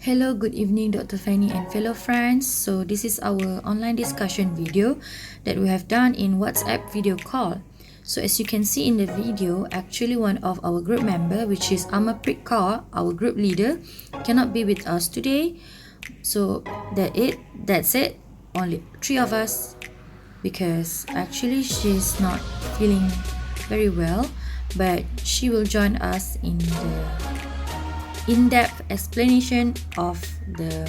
Hello, good evening, Dr. Fanny and fellow friends. So this is our online discussion video that we have done in WhatsApp video call. So as you can see in the video, actually one of our group member, which is Amarpreet Kaur, our group leader, cannot be with us today. So that's it. Only 3 of us, because actually she's not feeling very well, but she will join us in the in-depth explanation of the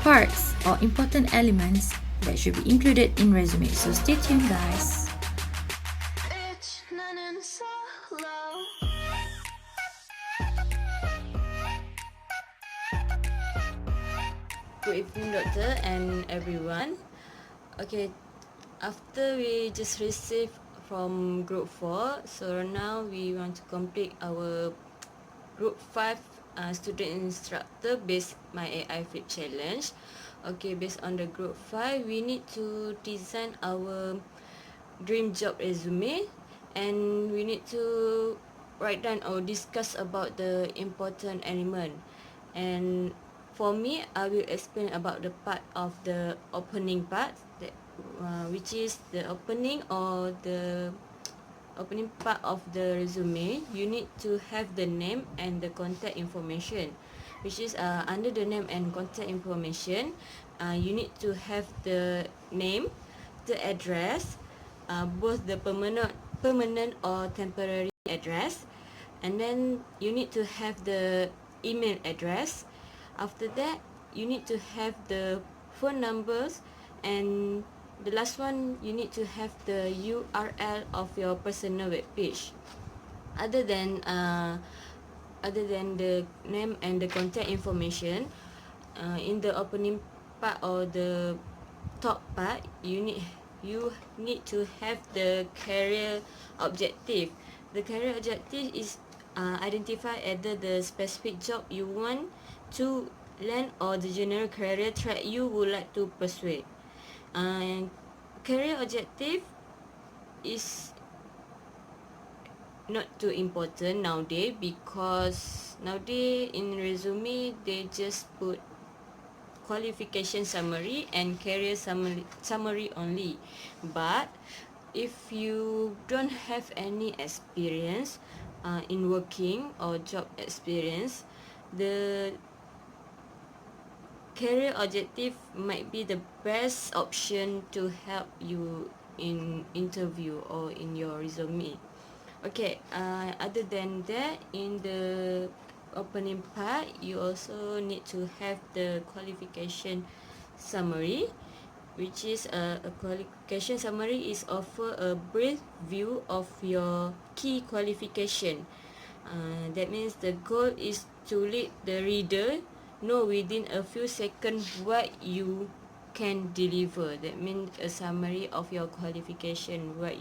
parts or important elements that should be included in resume. So stay tuned, guys. Good evening, doctor and everyone. Okay, after we just received from group 4, so now we want to complete our group 5 student instructor based MyAI Flip challenge. Okay, based on the group 5, we need to design our dream job resume, and we need to write down or discuss about the important element. And for me, I will explain about the part of the opening part, that which is the opening or the opening part of the resume. You need to have the name and the contact information, which is under the name and contact information, you need to have the name, the address, both the permanent or temporary address, and then you need to have the email address. After that, you need to have the phone numbers, and the last one, you need to have the URL of your personal web page. Other than the name and the contact information, in the opening part or the top part, you need to have the career objective. The career objective is identify either the specific job you want to land or the general career track you would like to pursue. Career objective is not too important nowadays, because nowadays in resume they just put qualification summary and career summary only. But if you don't have any experience in working or job experience, the career objective might be the best option to help you in interview or in your resume. Okay, other than that, in the opening part, you also need to have the qualification summary, which is a qualification summary is offer a brief view of your key qualification. That means the goal is to let the reader know within a few seconds what you can deliver. That means a summary of your qualification, what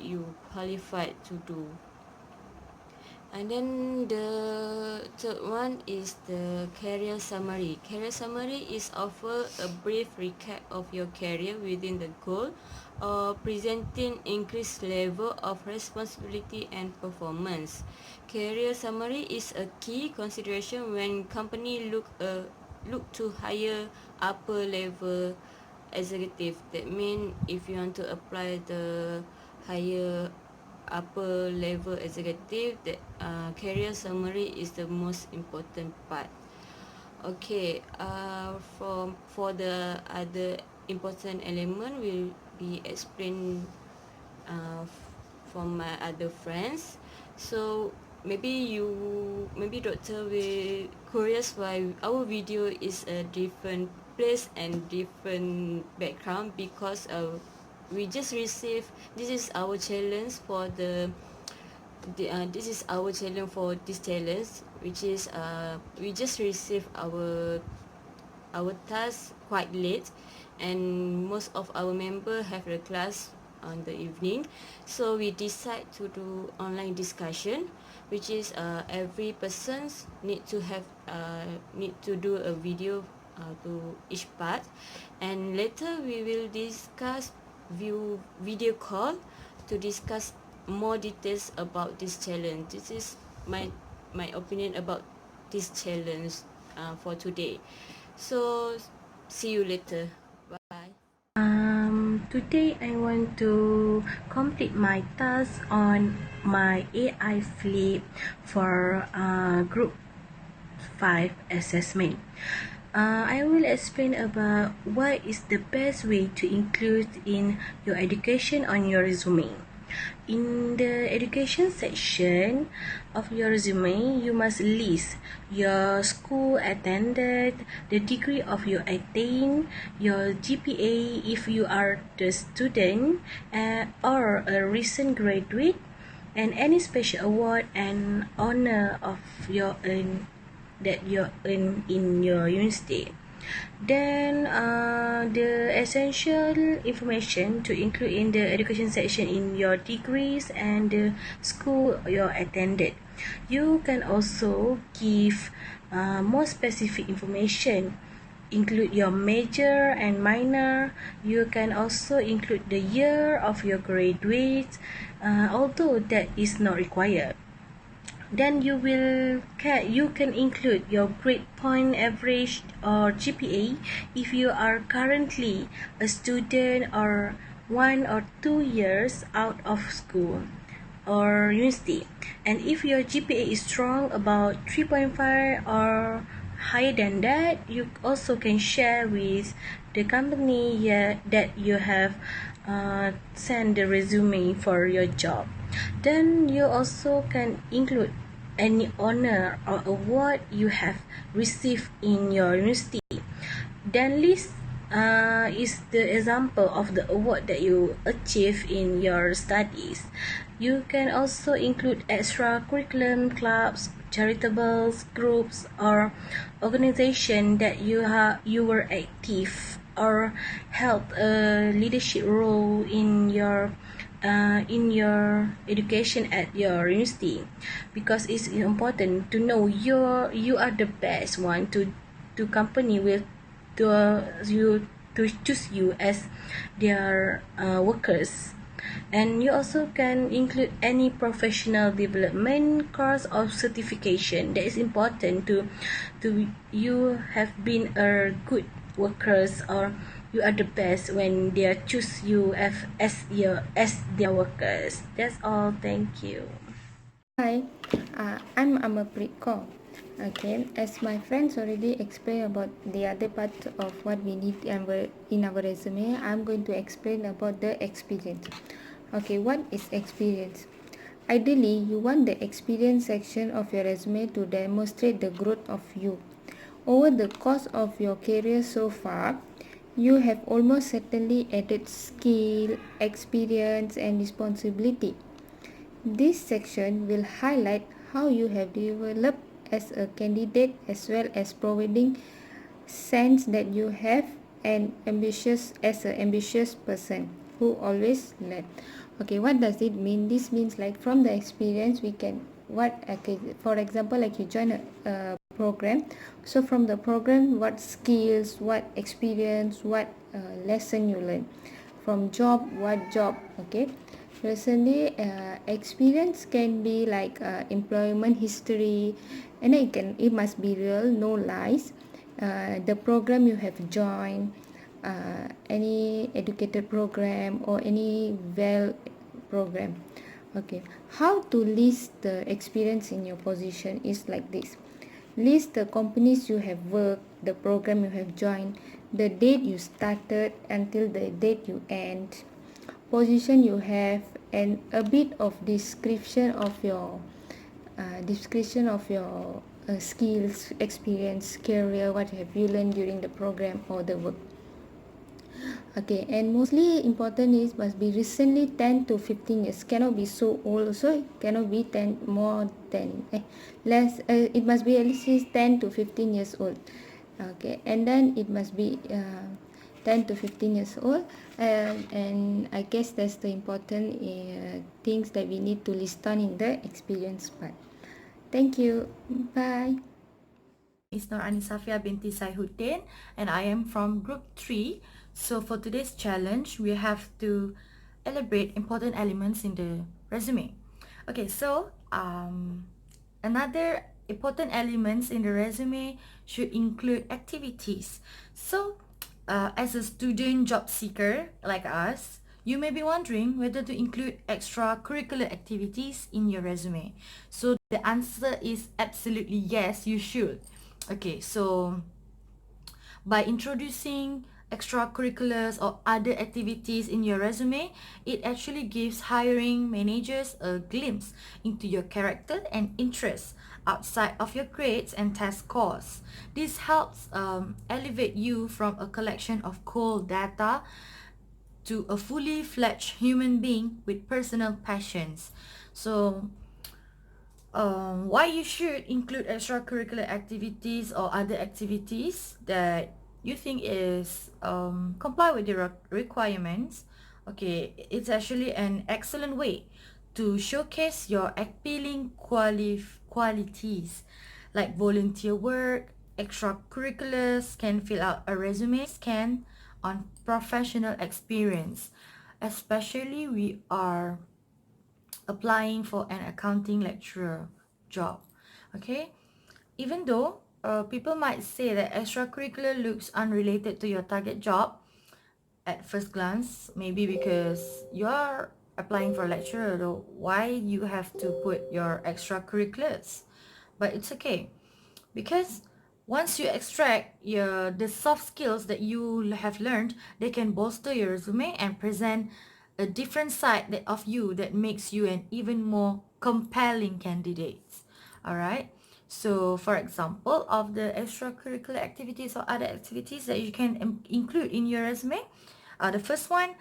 you qualified to do. And then the third one is the career summary. Career summary is offer a brief recap of your career within the goal, or presenting increased level of responsibility and performance. Career summary is a key consideration when company look to hire upper level executive. That mean if you want to apply the higher upper level executive, that career summary is the most important part. Okay, for the other important element will be explained from my other friends. So maybe doctor will curious why our video is a different place and different background, because we just received, this is our challenge for this is our challenge for this challenge, which is we just received our task quite late, and most of our member have the class on the evening. So we decide to do online discussion, which is every person need to do a video to each part, and later we will discuss video call to discuss more details about this challenge. This is my my opinion about this challenge for today. So see you later. Bye. Today I want to complete my task on my AI Flip for Group 5 assessment. I will explain about what is the best way to include in your education on your resume. In the education section of your resume, you must list your school attended, the degree of your attain, your GPA if you are the student or a recent graduate, and any special award and honor of your earn that you earn in your university. Then the essential information to include in the education section in your degrees and the school you attended. You can also give more specific information, include your major and minor. You can also include the year of your graduate, although that is not required. Then you can include your grade point average or GPA if you are currently a student or 1 or 2 years out of school or university, and if your GPA is strong about 3.5 or higher than that, you also can share with the company that you have sent the resume for your job. Then you also can include any honor or award you have received in your university. Then list is the example of the award that you achieve in your studies. You can also include extracurriculum clubs, charitable groups, or organization that you were active or held a leadership role in your education at your university, because it's important to know you are the best one to company with to choose you as their workers. And you also can include any professional development course or certification that is important to you have been a good workers, or you are the best when they choose you as their workers. That's all. Thank you. Hi, I'm Amapriko. Okay, as my friends already explained about the other part of what we need in our resume, I'm going to explain about the experience. Okay, what is experience? Ideally, you want the experience section of your resume to demonstrate the growth of you. Over the course of your career so far, you have almost certainly added skill, experience, and responsibility. This section will highlight how you have developed as a candidate, as well as providing sense that you have an ambitious person who always learn. Okay, what does it mean? This means like from the experience we can for example, like you join a program, so from the program what skills, what experience, what lesson you learn. From job, what job. Okay, recently experience can be like employment history, and it must be real, no lies. The program you have joined, any educated program or any well program. Okay, how to list the experience in your position is like this. List the companies you have worked, the program you have joined, the date you started until the date you end, position you have, and a bit of description of your skills, experience, career, what have you learned during the program or the work. Okay, and mostly important is must be recently 10 to 15 years, cannot be so old also, it cannot be 10 more than less, it must be at least 10 to 15 years old. Okay, and then it must be 10 to 15 years old, and I guess that's the important things that we need to list down in the experience part. Thank you. Bye. It's Nur Anisafia binti Saihuddin, and I am from Group 3. So for today's challenge, we have to elaborate important elements in the resume. Okay, so another important elements in the resume should include activities. So as a student job seeker like us, you may be wondering whether to include extracurricular activities in your resume. So the answer is absolutely yes, you should. Okay, so by introducing extracurriculars or other activities in your resume, it actually gives hiring managers a glimpse into your character and interests outside of your grades and test scores. This helps elevate you from a collection of cold data to a fully fledged human being with personal passions. So why you should include extracurricular activities or other activities that you think is comply with the requirements. Okay, it's actually an excellent way to showcase your appealing qualities like volunteer work. Extracurriculars can fill out a resume scan on professional experience, especially we are applying for an accounting lecturer job. Okay, even though people might say that extracurricular looks unrelated to your target job at first glance, maybe because you are applying for a lecturer, though why you have to put your extracurriculars, but it's okay because once you extract the soft skills that you have learned, they can bolster your resume and present a different side of you that makes you an even more compelling candidate. All right, so for example of the extracurricular activities or other activities that you can include in your resume, the first one,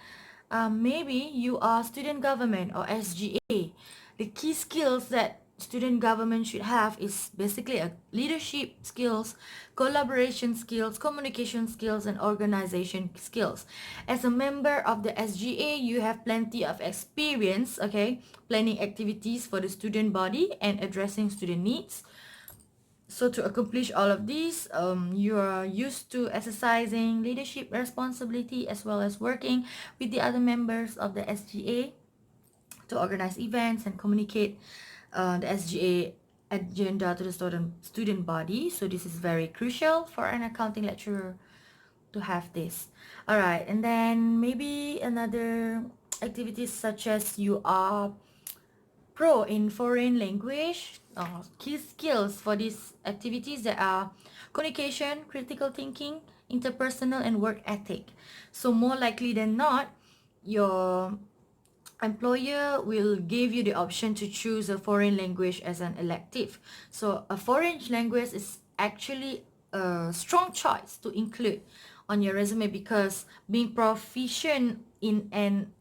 maybe you are student government or SGA. The key skills that student government should have is basically a leadership skills, collaboration skills, communication skills, and organization skills. As a member of the SGA, you have plenty of experience, okay, planning activities for the student body and addressing student needs. So to accomplish all of these, you are used to exercising leadership responsibility as well as working with the other members of the SGA to organize events and communicate the SGA agenda to the student body. So this is very crucial for an accounting lecturer to have this. All right, and then maybe another activities such as you are pro in foreign language. Key skills for these activities that are communication, critical thinking, interpersonal, and work ethic. So more likely than not, your employer will give you the option to choose a foreign language as an elective. So a foreign language is actually a strong choice to include on your resume because being proficient in an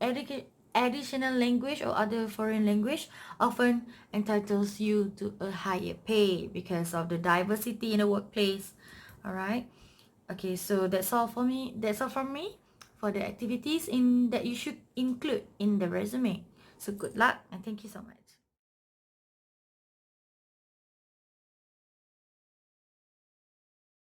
additional language or other foreign language often entitles you to a higher pay because of the diversity in the workplace. All right, okay, so that's all for me, that's all from me for the activities in that you should include in the resume. So good luck and thank you so much.